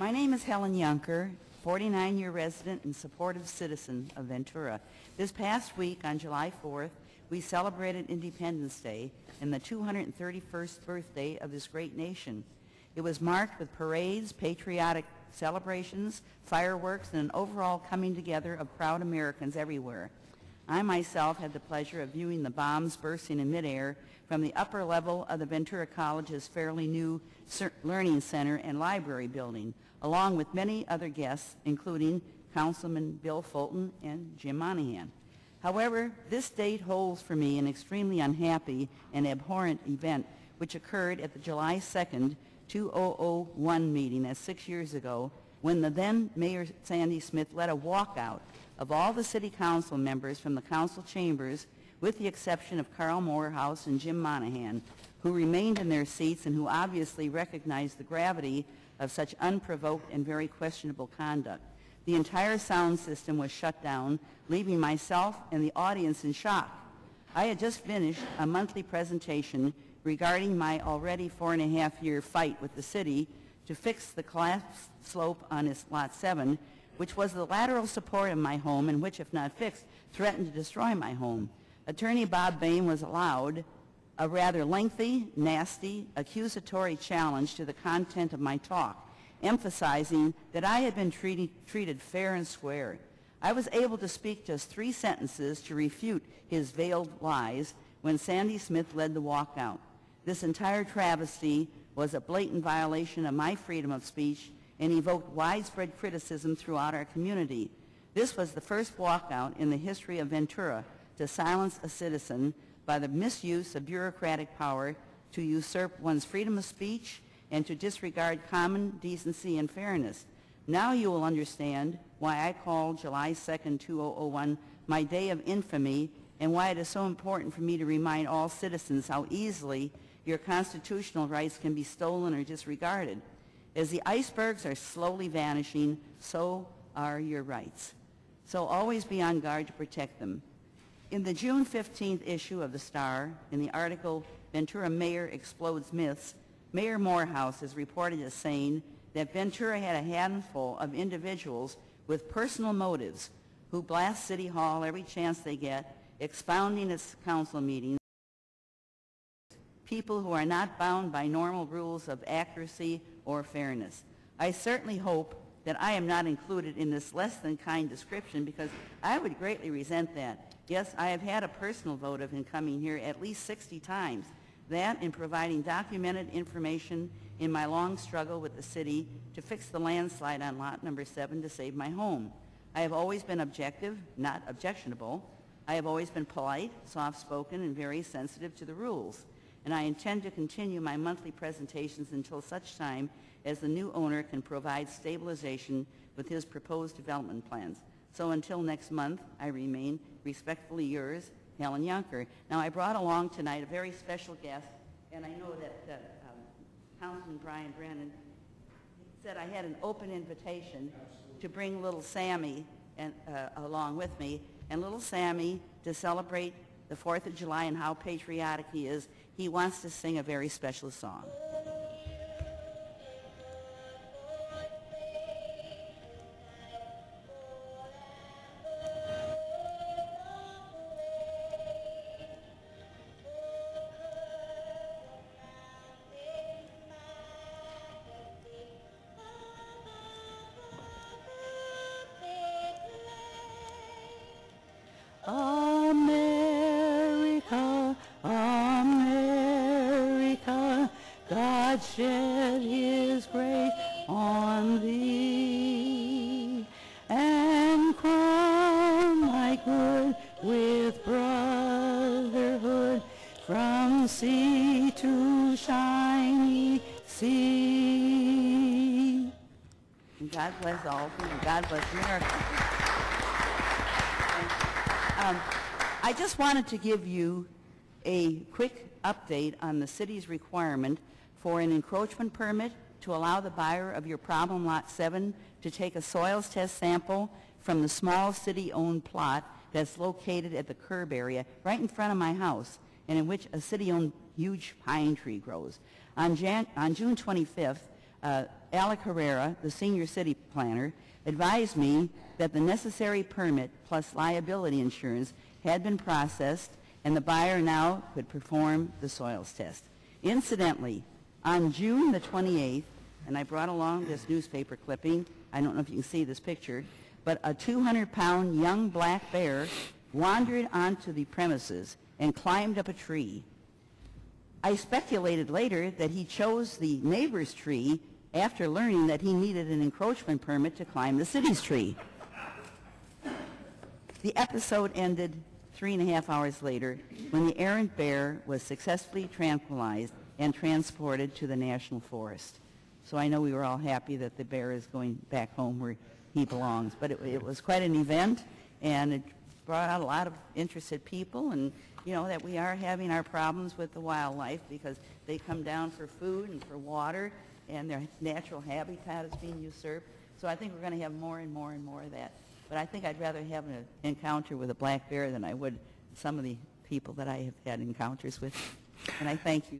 My name is Helen Yunker, 49-year resident and supportive citizen of Ventura. This past week, on July 4th, we celebrated Independence Day and the 231st birthday of this great nation. It was marked with parades, patriotic celebrations, fireworks, and an overall coming together of proud Americans everywhere. I myself had the pleasure of viewing the bombs bursting in midair from the upper level of the Ventura College's fairly new Learning Center and Library building, along with many other guests, including Councilman Bill Fulton and Jim Monahan. However, this date holds for me an extremely unhappy and abhorrent event which occurred at the July 2nd, 2001 meeting, that's 6 years ago, when the then Mayor Sandy Smith led a walkout of all the City Council members from the council chambers, with the exception of Carl Morehouse and Jim Monahan, who remained in their seats and who obviously recognized the gravity of such unprovoked and very questionable conduct. The entire sound system was shut down, leaving myself and the audience in shock. I had just finished a monthly presentation regarding my already 4.5-year fight with the city to fix the collapsed slope on its Lot 7, which was the lateral support of my home and which, if not fixed, threatened to destroy my home. Attorney Bob Bain was allowed a rather lengthy, nasty, accusatory challenge to the content of my talk, emphasizing that I had been treated fair and square. I was able to speak just 3 sentences to refute his veiled lies when Sandy Smith led the walkout. This entire travesty was a blatant violation of my freedom of speech and evoked widespread criticism throughout our community. This was the first walkout in the history of Ventura to silence a citizen by the misuse of bureaucratic power to usurp one's freedom of speech and to disregard common decency and fairness. Now you will understand why I call July 2nd, 2001 my day of infamy, and why it is so important for me to remind all citizens how easily your constitutional rights can be stolen or disregarded. As the icebergs are slowly vanishing, so are your rights. So always be on guard to protect them. In the June 15th issue of the Star, in the article, Ventura Mayor Explodes Myths, Mayor Morehouse is reported as saying that Ventura had a handful of individuals with personal motives who blast City Hall every chance they get, expounding its council meetings, people who are not bound by normal rules of accuracy or fairness. I certainly hope that I am not included in this less than kind description, because I would greatly resent that. Yes, I have had a personal motive in coming here at least 60 times. That and providing documented information in my long struggle with the city to fix the landslide on lot number 7 to save my home. I have always been objective, not objectionable. I have always been polite, soft-spoken, and very sensitive to the rules. And I intend to continue my monthly presentations until such time as the new owner can provide stabilization with his proposed development plans. So until next month, I remain respectfully yours, Helen Yunker. Now, I brought along tonight a very special guest, and I know that Councilman Brian Brennan said I had an open invitation to bring little Sammy along with me, and little Sammy, to celebrate the 4th of July and how patriotic he is, he wants to sing a very special song. America, America, God shed his grace on thee, and crown thy good with brotherhood from sea to shining sea. And God bless all of you, and God bless America. I just wanted to give you a quick update on the city's requirement for an encroachment permit to allow the buyer of your problem Lot 7 to take a soils test sample from the small city-owned plot that's located at the curb area right in front of my house, and in which a city-owned huge pine tree grows. On June 25th, Alec Herrera, the senior city planner, advised me that the necessary permit plus liability insurance had been processed and the buyer now could perform the soils test. Incidentally, on June the 28th, and I brought along this newspaper clipping, I don't know if you can see this picture, but a 200-pound young black bear wandered onto the premises and climbed up a tree. I speculated later that he chose the neighbor's tree after learning that he needed an encroachment permit to climb the city's tree. The episode ended 3.5 hours later when the errant bear was successfully tranquilized and transported to the National Forest. So I know we were all happy that the bear is going back home where he belongs. But it was quite an event, and it brought out a lot of interested people, and you know that we are having our problems with the wildlife because they come down for food and for water, and their natural habitat is being usurped. So I think we're going to have more and more and more of that. But I think I'd rather have an encounter with a black bear than I would some of the people that I have had encounters with. And I thank you.